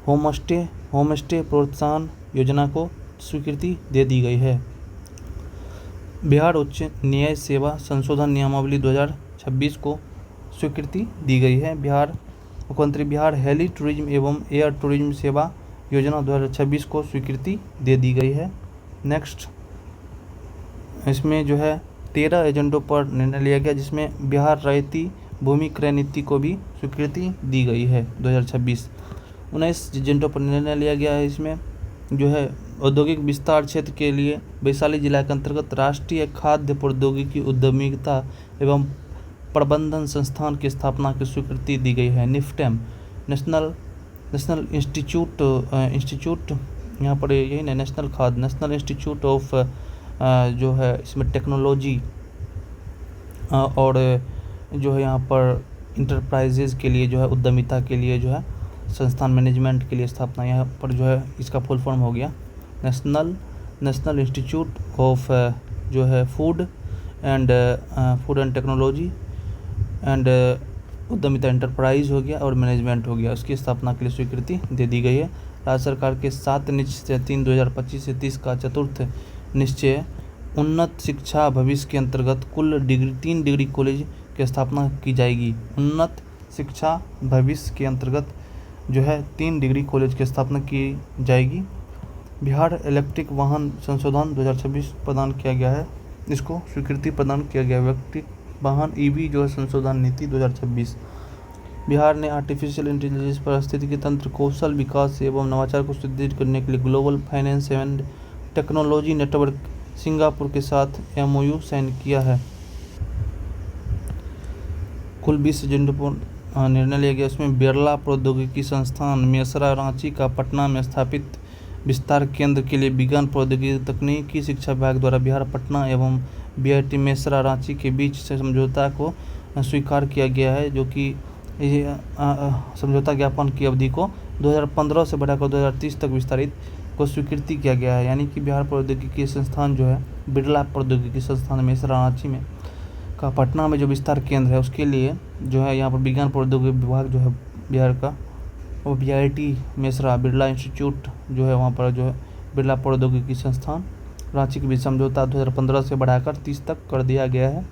होमस्टे प्रोत्साहन योजना को स्वीकृति दे दी गई है। बिहार उच्च न्याय सेवा संशोधन नियमावली 2026 को स्वीकृति दी गई है। मुख्यमंत्री बिहार हेली टूरिज्म एवं एयर टूरिज्म सेवा योजना 2026 को स्वीकृति दे दी गई है। नेक्स्ट इसमें जो है 13 एजेंडों पर निर्णय लिया गया, जिसमें बिहार रैयती भूमि क्रय नीति को भी स्वीकृति दी गई है 2026। 19 एजेंडों पर निर्णय लिया गया है। इसमें जो है औद्योगिक विस्तार क्षेत्र के लिए वैशाली जिला के अंतर्गत राष्ट्रीय खाद्य प्रौद्योगिकी उद्यमिता एवं प्रबंधन संस्थान की स्थापना की स्वीकृति दी गई है। निफ्टेम नेशनल इंस्टीट्यूट यहाँ पर यही ना, नेशनल इंस्टीट्यूट ऑफ जो है इसमें टेक्नोलॉजी और जो है यहाँ पर इंटरप्राइजेज के लिए जो है उद्यमिता के लिए जो है संस्थान मैनेजमेंट के लिए स्थापना, यहाँ पर जो है इसका फुल फॉर्म हो गया नेशनल इंस्टीट्यूट ऑफ जो है फूड एंड टेक्नोलॉजी एंड उद्यमिता इंटरप्राइज हो गया और मैनेजमेंट हो गया। उसकी स्थापना के लिए स्वीकृति दे दी गई है। राज्य सरकार के 7 निश्चय 3/2025 से 30 का चतुर्थ निश्चय उन्नत शिक्षा भविष्य के अंतर्गत कुल 3 डिग्री कॉलेज की स्थापना की जाएगी। उन्नत शिक्षा भविष्य के अंतर्गत जो है 3 डिग्री कॉलेज की स्थापना की जाएगी। बिहार इलेक्ट्रिक वाहन संशोधन 2026 प्रदान किया गया है, इसको स्वीकृति प्रदान किया गया है। इलेक्ट्रिक वाहन ईवी जो है संशोधन नीति 2026। बिहार ने आर्टिफिशियल इंटेलिजेंस पारिस्थितिकी तंत्र कौशल विकास एवं नवाचार को सुदृढ़ करने के लिए global finance and technology network Singapore के साथ MOU साइन किया है। कुल 20 एजेंडों पर निर्णय लिया गया। इसमें बिरला प्रौद्योगिकी संस्थान मेसरा रांची का पटना में स्थापित विस्तार केंद्र के लिए विज्ञान प्रौद्योगिकी तकनीकी शिक्षा विभाग द्वारा बिहार पटना एवं BIT मेसरा रांची के बीच से समझौता को स्वीकार किया गया है, जो कि समझौता ज्ञापन की अवधि को 2015 से बढ़ाकर 2030 तक विस्तारित को स्वीकृति किया गया है। यानी कि बिहार प्रौद्योगिकी संस्थान जो है बिरला प्रौद्योगिकी संस्थान मेसरा रांची में का पटना में जो विस्तार केंद्र है उसके लिए जो है यहाँ पर विज्ञान प्रौद्योगिकी विभाग जो है बिहार का, और BIT मेसरा बिरला इंस्टीट्यूट जो है वहाँ पर जो है बिरला प्रौद्योगिकी संस्थान रांची के बीच समझौता 2015 से बढ़ाकर 30 तक कर दिया गया है।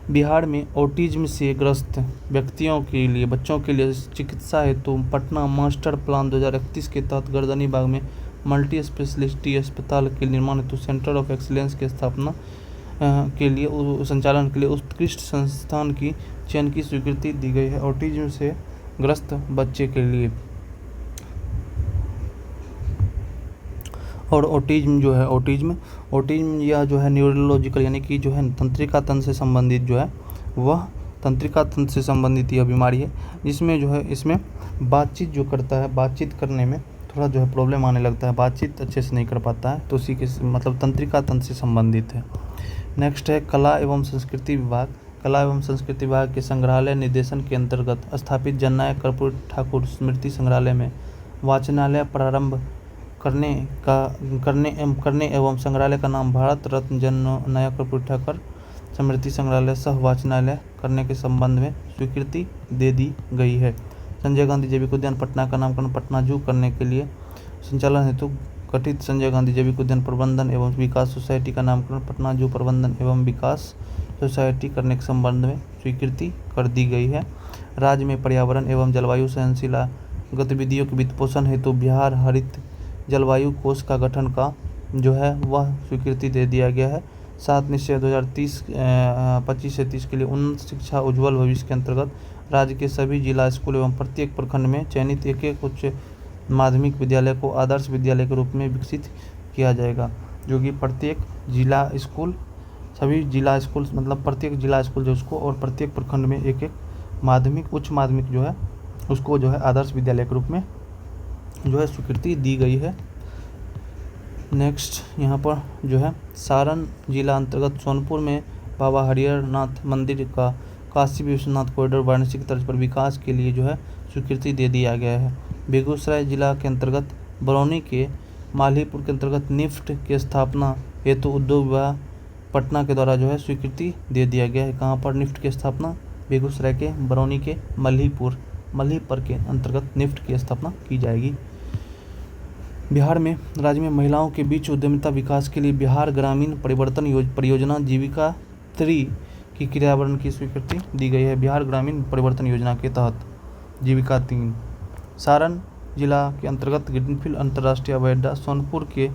बिहार में ऑटिज्म से ग्रस्त व्यक्तियों के लिए बच्चों के लिए चिकित्सा हेतु पटना मास्टर प्लान 2031 के तहत गर्दनी बाग में मल्टी स्पेशलिटी अस्पताल के निर्माण हेतु सेंटर ऑफ एक्सीलेंस की स्थापना के लिए संचालन के लिए उत्कृष्ट संस्थान की चयन की स्वीकृति दी गई है ऑटिज्म से ग्रस्त बच्चे के लिए। और ऑटिज्म जो है ऑटिज्म या जो है न्यूरोलॉजिकल यानी कि जो है तंत्रिका तंत्र से संबंधित जो है वह तंत्रिका तंत्र से संबंधित यह बीमारी है, जिसमें जो है इसमें बातचीत जो करता है, बातचीत करने में थोड़ा जो है प्रॉब्लम आने लगता है, बातचीत अच्छे से नहीं कर पाता है, तो उसी के मतलब तंत्रिका तंत्र से संबंधित है। नेक्स्ट है कला एवं संस्कृति विभाग। कला एवं संस्कृति विभाग के संग्रहालय निर्देशन के अंतर्गत स्थापित जननायक कर्पूरी ठाकुर स्मृति संग्रहालय में वाचनालय प्रारंभ करने एवं संग्रहालय का नाम भारत रत्न जननायक कर्पूरी ठाकुर स्मृति संग्रहालय सह वाचनालय करने के संबंध में स्वीकृति दे दी गई है। संजय गांधी जैविक उद्यान पटना का नामकरण पटना जू करने के लिए संचालन हेतु गठित संजय गांधी जैविक उद्यान प्रबंधन एवं विकास सोसाइटी का नामकरण पटना जू प्रबंधन एवं विकास सोसाइटी करने के संबंध में स्वीकृति कर दी गई है। राज्य में पर्यावरण एवं जलवायु सहनशील गतिविधियों के वित्तपोषण हेतु बिहार हरित जलवायु कोष का गठन का जो है वह स्वीकृति दे दिया गया है। 7 निश्चय 2025 से 30 के लिए उन्नत शिक्षा उज्ज्वल भविष्य के अंतर्गत राज्य के सभी जिला स्कूल एवं प्रत्येक प्रखंड में चयनित एक उच्च माध्यमिक विद्यालय को आदर्श विद्यालय के रूप में विकसित किया जाएगा, जो कि प्रत्येक जिला स्कूल सभी जिला स्कूल मतलब प्रत्येक जिला स्कूल जो उसको और प्रत्येक प्रखंड में एक माध्यमिक उच्च माध्यमिक जो है उसको जो है आदर्श विद्यालय के रूप में जो है स्वीकृति दी गई है। नेक्स्ट यहाँ पर जो है सारण जिला अंतर्गत सोनपुर में बाबा हरिहरनाथ मंदिर का काशी विश्वनाथ कॉरिडोर वाराणसी की तर्ज पर विकास के लिए जो है स्वीकृति दे दिया गया है। बेगूसराय जिला के अंतर्गत बरौनी के मालीपुर के अंतर्गत निफ्ट की स्थापना हेतु उद्योग विभाग पटना के द्वारा जो है स्वीकृति दे दिया गया है। कहाँ पर निफ्ट की स्थापना? बेगूसराय के बरौनी के मल्हीपर के अंतर्गत निफ्ट की स्थापना की जाएगी। बिहार में राज्य में महिलाओं के बीच उद्यमिता विकास के लिए बिहार ग्रामीण परिवर्तन परियोजना जीविका 3 की क्रियान्वयन की स्वीकृति दी गई है। बिहार ग्रामीण परिवर्तन योजना के तहत जीविका 3 सारण जिला के अंतर्गत ग्रीनफील्ड अंतर्राष्ट्रीय हवाई अड्डा सोनपुर के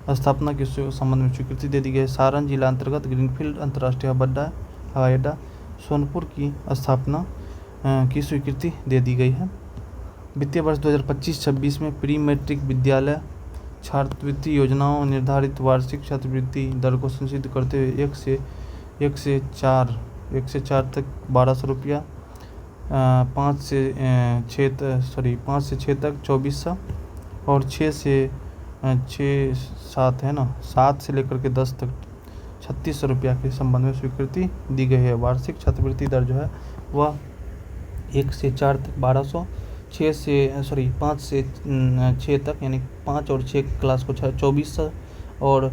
स्थापना के संबंध में स्वीकृति दे दी गई है। सारण जिला अंतर्गत ग्रीनफील्ड अंतर्राष्ट्रीय हवाई अड्डा सोनपुर की स्थापना की स्वीकृति दे दी गई है। वित्तीय वर्ष 2025-26 में प्री मैट्रिक विद्यालय छात्रवृत्ति योजनाओं निर्धारित वार्षिक छात्रवृत्ति दर को संशोधित करते हुए 1 से 4 तक 1200 रुपया, 5 से 6 तक 2400 और 6 से 7 है ना 7 से लेकर के 10 तक 3600 रुपया के संबंध में स्वीकृति दी गई है। वार्षिक छात्रवृत्ति दर जो है वह 1 से 4 तक 1200, 5 से 6 तक यानी 5 और 6 क्लास को 2400 और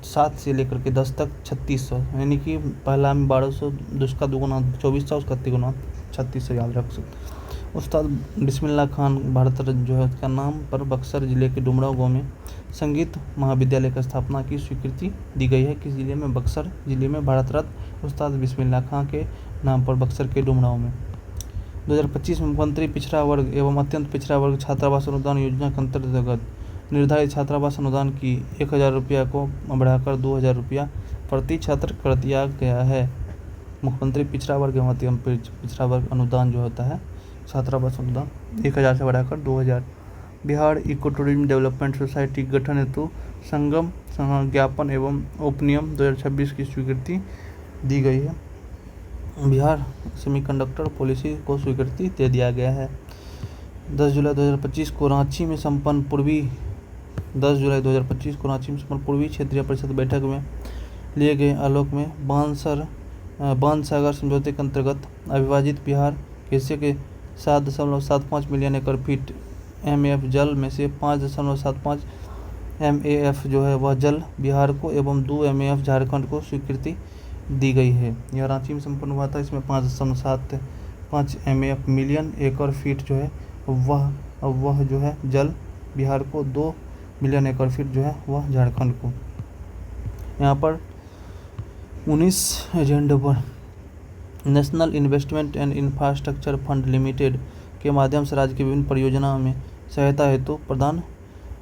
7 से लेकर के 10 तक 3600, यानी कि पहला में 1200, दूसरा दुगुना 2400, उसका तिगुना 3600 याद रख सकते। उस्ताद बिस्मिल्लाह खान भारत रत्न जो है उसका नाम पर बक्सर जिले के डुमराव गांव में संगीत महाविद्यालय की स्थापना की स्वीकृति दी गई है। किस जिले में? बक्सर जिले में भारत रत्न उस्ताद बिस्मिल्लाह खान के नाम पर बक्सर के डुमराव में 2025 में मुख्यमंत्री पिछड़ा वर्ग एवं अत्यंत पिछड़ा वर्ग छात्रावास अनुदान योजना के अंतर्गत निर्धारित छात्रावास अनुदान की 1000 रुपया को बढ़ाकर 2000 रुपया प्रति छात्र कर दिया गया है। मुख्यमंत्री पिछड़ा वर्ग एवं अति पिछड़ा वर्ग अनुदान जो होता है छात्रावास अनुदान 1000 से बढ़ाकर 2000। Bihar eco tourism development society गठन हेतु संगम ज्ञापन एवं उपनियम 2026 की स्वीकृति दी गई है। बिहार सेमीकंडक्टर पॉलिसी को स्वीकृति दे दिया गया है। 10 जुलाई 2025 को रांची में संपन्न पूर्वी क्षेत्रीय परिषद बैठक में लिए गए आलोक में बांध सागर समझौते के अंतर्गत अविभाजित बिहार के हिस्से के 7.75 मिलियन एकड़ फीट MAF जल में से 5.75 MAF जो है वह जल बिहार को एवं 2 MAF झारखंड को स्वीकृति दी गई है। यह रांची में संपन्न हुआ था। इसमें 5.75 MAF मिलियन एकड़ फीट जो है वह जो है जल बिहार को, 2 मिलियन एकड़ फीट जो है वह झारखंड को। यहाँ पर 19 एजेंडे पर national investment and infrastructure fund limited के माध्यम से राज्य की विभिन्न परियोजनाओं में सहायता हेतु प्रदान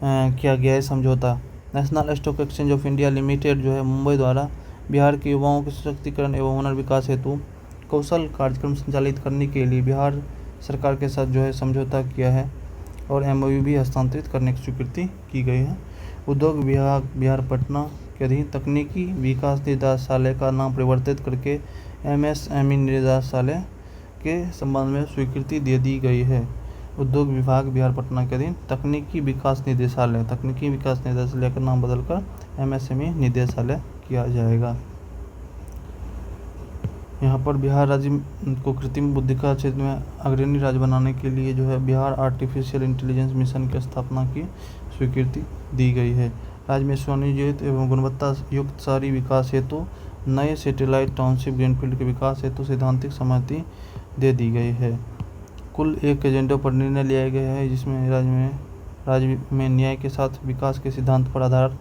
किया गया है समझौता। National stock exchange of India limited जो है मुंबई द्वारा बिहार के युवाओं के सशक्तिकरण एवं हुनर विकास हेतु कौशल कार्यक्रम संचालित करने के लिए बिहार सरकार के साथ जो है समझौता किया है और MOU भी हस्तांतरित करने की स्वीकृति की गई है। उद्योग विभाग बिहार पटना के अधीन तकनीकी विकास निदेशालय का नाम परिवर्तित करके MSME निदेशालय के संबंध में स्वीकृति दे दी गई है। उद्योग विभाग बिहार पटना के अधीन तकनीकी विकास निदेशालय का नाम बदलकर MSME निदेशालय किया जाएगा। यहाँ पर बिहार राज्य को कृत्रिम बुद्धि का क्षेत्र में अग्रणी राज्य बनाने के लिए जो है बिहार आर्टिफिशियल इंटेलिजेंस मिशन की स्थापना की स्वीकृति दी गई है। राज्य में सुनियोजित एवं गुणवत्ता युक्त शहरी विकास हेतु नए सैटेलाइट टाउनशिप ग्रीनफील्ड के विकास हेतु सैद्धांतिक सहमति दे दी गई है। कुल 1 एजेंडे पर निर्णय लिया गया है, जिसमें राज्य में न्याय के साथ विकास के सिद्धांत पर आधार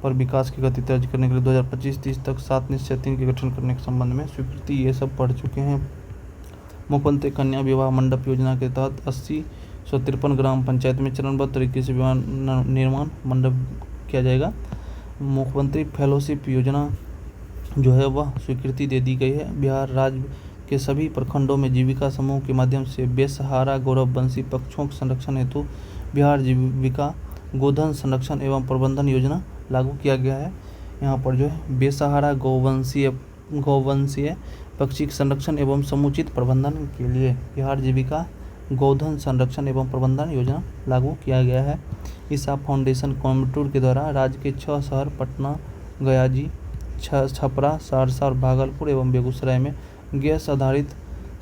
पर विकास की गति दर्ज करने के लिए 2025-30 तक 7 निश्चय 3 के गठन करने के संबंध में स्वीकृति ये सब पढ़ चुके हैं। मुख्यमंत्री कन्या विवाह मंडप योजना के तहत 80-153 ग्राम पंचायत में चरणबद्ध तरीके से विवाह निर्माण मंडप किया जाएगा। मुख्यमंत्री फेलोशिप योजना जो है वह स्वीकृति दे दी गई है। बिहार राज्य के सभी प्रखंडों में जीविका समूह के माध्यम से बेसहारा गौरववंशी पक्षों के संरक्षण हेतु बिहार जीविका गोधन संरक्षण एवं प्रबंधन योजना लागू किया गया है। यहाँ पर जो है बेसहारा गौवंशीय पक्षी संरक्षण एवं समुचित प्रबंधन के लिए बिहार जीविका गोधन संरक्षण एवं प्रबंधन योजना लागू किया गया है। ईसा फाउंडेशन कोयम्बटूर के द्वारा राज्य के 6 शहर पटना, गयाजी, छपरा, सहरसा और भागलपुर एवं बेगूसराय में गैस आधारित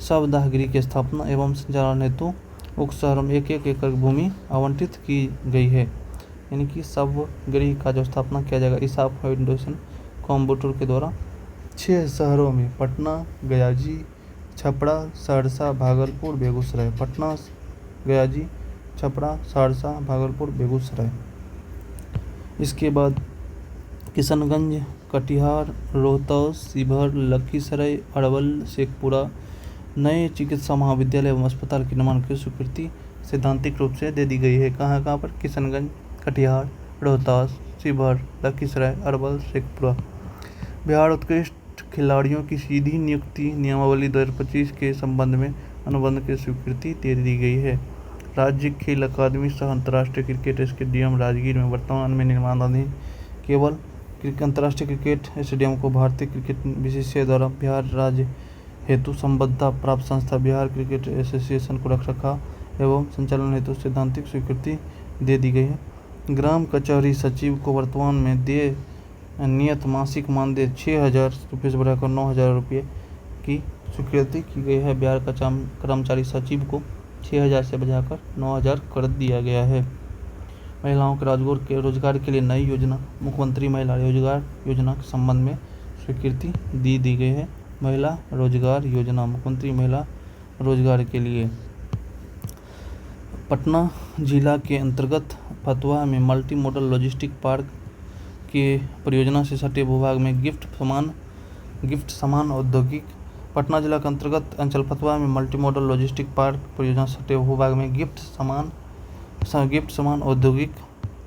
शवदाह गृह की स्थापना एवं संचालन हेतु उक्त शहरों में 1-1 एकड़ भूमि आवंटित की गई है। यानी कि शव गृह का जो स्थापना किया जाएगा ईसा फाउंडेशन कोयम्बटूर के द्वारा 6 शहरों में पटना, गयाजी, छपरा, सहरसा, भागलपुर, बेगूसराय। पटना, गयाजी, छपरा, सहरसा, भागलपुर, बेगूसराय। इसके बाद किशनगंज, कटिहार, रोहतास, शिवहर, लखीसराय, अरवल, शेखपुरा नए चिकित्सा महाविद्यालय एवं अस्पताल के निर्माण की स्वीकृति सैद्धांतिक रूप से दे दी गई है। कहाँ पर? किशनगंज, कटिहार, रोहतास, शिवहर, लखीसराय, अरवल, शेखपुरा। बिहार उत्कृष्ट खिलाड़ियों की सीधी नियुक्ति नियमावली 2025 के संबंध में अनुबंध की स्वीकृति दे दी गई है। राज्य खेल अकादमी सह अंतर्राष्ट्रीय क्रिकेट स्टेडियम राजगीर में वर्तमान में निर्माणाधीन केवल अंतर्राष्ट्रीय क्रिकेट स्टेडियम को भारतीय क्रिकेट बीसीसीआई द्वारा बिहार राज्य हेतु संबद्धता प्राप्त संस्था बिहार क्रिकेट एसोसिएशन को रखरखाव एवं संचालन हेतु सैद्धांतिक स्वीकृति दे दी गई है। ग्राम कचहरी सचिव को वर्तमान में देय नियत मासिक मानदेय 6,000 रुपये से बढ़ाकर 9,000 रुपये की स्वीकृति की गई है। बिहार का कर्मचारी सचिव को 6,000 से बढ़ाकर 9,000 कर दिया गया है। महिलाओं के रोजगार के लिए नई योजना मुख्यमंत्री महिला रोजगार योजना के संबंध में स्वीकृति दी गई है। महिला रोजगार योजना मुख्यमंत्री महिला रोजगार के लिए पटना जिला के अंतर्गत फतुहा में मल्टी मॉडल लॉजिस्टिक पार्क के परियोजना से सटे भूभाग में गिफ्ट सामान औद्योगिक पटना जिला के अंतर्गत अंचल फतुहा में मल्टी मॉडल लॉजिस्टिक पार्क परियोजना से सटे भूभाग में गिफ्ट सामान औद्योगिक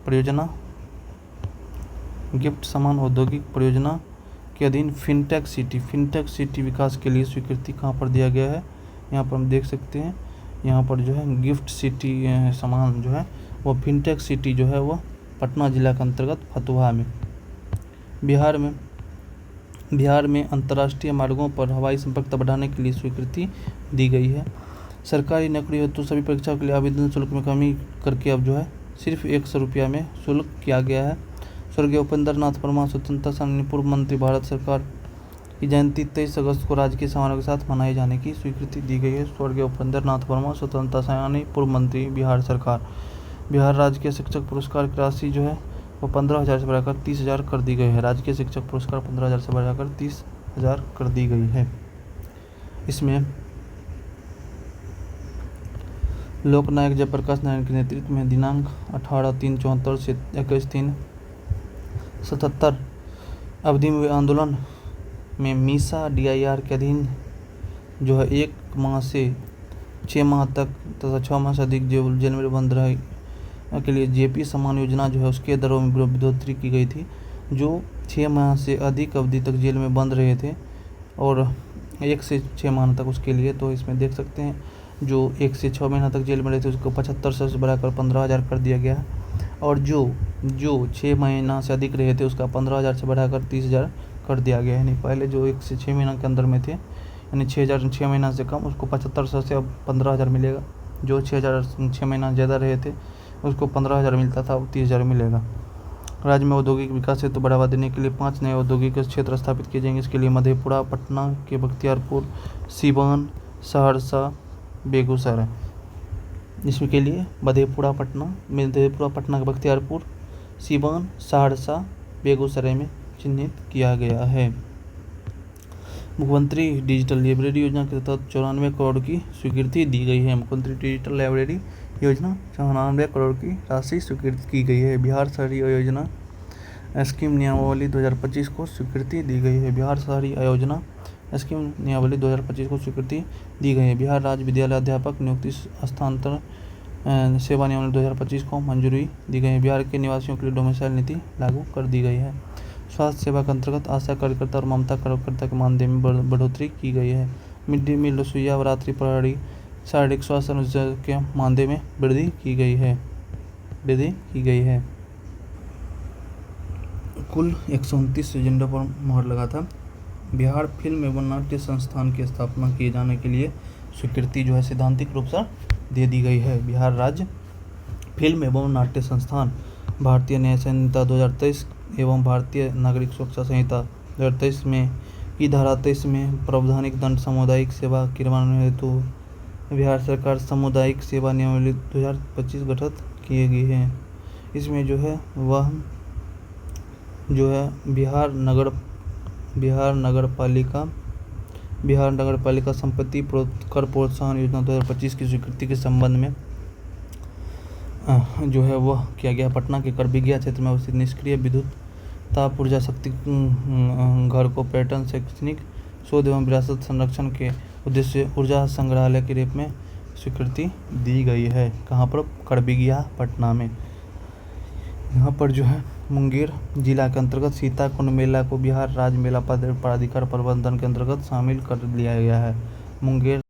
परियोजना, गिफ्ट समान औद्योगिक परियोजना के अधीन फिनटेक सिटी विकास के लिए स्वीकृति कहाँ पर दिया गया है, यहाँ पर हम देख सकते हैं। यहाँ पर जो है गिफ्ट सिटी समान जो है वो फिनटेक सिटी जो है वो पटना जिला के अंतर्गत फतुहा में। बिहार में अंतर्राष्ट्रीय मार्गों पर हवाई संपर्क बढ़ाने के लिए स्वीकृति दी गई है। सरकारी नौकरी हेतु सभी परीक्षाओं के लिए आवेदन शुल्क में कमी करके अब जो है सिर्फ 100 रुपया में शुल्क किया गया है। स्वर्गीय उपेंद्र नाथ वर्मा स्वतंत्रता सेनानी पूर्व मंत्री, भारत सरकार की जयंती 23 अगस्त को राजकीय समारोह के साथ मनाए जाने की स्वीकृति दी गई है। स्वर्गीय उपेंद्र नाथ वर्मा स्वतंत्रता सेनानी पूर्व मंत्री, बिहार सरकार। बिहार राजकीय शिक्षक पुरस्कार की राशि जो है वो 15,000 से बढ़ाकर 30,000 कर दी गई है। राजकीय शिक्षक पुरस्कार 15,000 से बढ़ाकर 30,000 कर दी गई है। इसमें लोकनायक जयप्रकाश नारायण के नेतृत्व में दिनांक 18/3/74 से 21/3/77 अवधि में आंदोलन में मीसा DIR के अधीन जो है 1 माह से 6 माह तक तथा 6 माह से अधिक जेल में बंद रहे के लिए JP समान योजना जो है उसके दरों में बढ़ोतरी की गई थी। जो 6 माह से अधिक अवधि तक जेल में बंद रहे थे और 1 से 6 माह तक उसके लिए, तो इसमें देख सकते हैं जो 1 से 6 महीना तक जेल में रहे थे उसको 7500 से बढ़ाकर 15,000 कर दिया गया है। और जो 6 महीना से अधिक रहे थे उसका 15,000 से बढ़ाकर 30,000 कर दिया गया है। यानी पहले जो 1 से 6 महीना के अंदर में थे, यानी 6 महीना से कम, उसको 7500 से अब 15,000 मिलेगा। जो 6 महीना ज़्यादा रहे थे उसको 15,000 मिलता था, अब 30,000 मिलेगा। राज्य में औद्योगिक विकास हेतु बढ़ावा देने के लिए 5 नए औद्योगिक क्षेत्र स्थापित किए जाएंगे। इसके लिए मधेपुरा, पटना के बख्तियारपुर, सीवान, सहरसा, बेगूसराय, जिसमें के लिए मधेपुरा पटना के बख्तियारपुर, सीवान, सहरसा, बेगूसराय में चिन्हित किया गया है। मुख्यमंत्री डिजिटल लाइब्रेरी योजना के तहत 94 करोड़ की स्वीकृति दी गई है। मुख्यमंत्री डिजिटल लाइब्रेरी योजना 94 करोड़ की राशि स्वीकृत की गई है। बिहार शहरी योजना स्कीम नियमावली 2025 को स्वीकृति दी गई है। बिहार शहरी योजना स्कीम नियमावली 2025 को स्वीकृति दी गई है। बिहार राज्य विद्यालय अध्यापक नियुक्ति हस्तांतरण सेवा नियमावली 2025 को मंजूरी दी गई है। बिहार के निवासियों के लिए डोमिसाइल नीति लागू कर दी गई है। स्वास्थ्य सेवा के अंतर्गत आशा कार्यकर्ता और ममता कार्यकर्ता के मानदेय में बढ़ोतरी की गई है। मिड डे मील, रसोइया व रात्रि प्रहरी, शारीरिक स्वास्थ्य के मानदेय में वृद्धि की गई है। कुल 129 एजेंडों पर मोहर लगा था। बिहार फिल्म एवं नाट्य संस्थान की स्थापना किए जाने के लिए स्वीकृति जो है सैद्धांतिक रूप से दे दी गई है। बिहार राज्य फिल्म एवं नाट्य संस्थान भारतीय न्याय संहिता 2023 एवं भारतीय नागरिक सुरक्षा संहिता 2023 में की धारा 23 में प्रावधानिक दंड सामुदायिक सेवा क्रियान्वयन हेतु बिहार सरकार सामुदायिक सेवा नियमावली 2025 गठित किए गए हैं। इसमें जो है वह जो है बिहार नगर पालिका संपत्ति कर प्रोत्साहन योजना 2025 की स्वीकृति के संबंध में जो है वह किया गया। पटना के करबिगिया क्षेत्र में अवस्थित निष्क्रिय विद्युत ताप ऊर्जा शक्ति घर को पर्यटन, शैक्षणिक शोध एवं विरासत संरक्षण के उद्देश्य से ऊर्जा संग्रहालय के रूप में स्वीकृति दी गई है। कहाँ पर? करबिगिया, पटना में। यहाँ पर जो है मुंगेर जिला के अंतर्गत सीताकुंड मेला को बिहार राज्य मेला प्राधिकार प्रबंधन के अंतर्गत शामिल कर लिया गया है। मुंगेर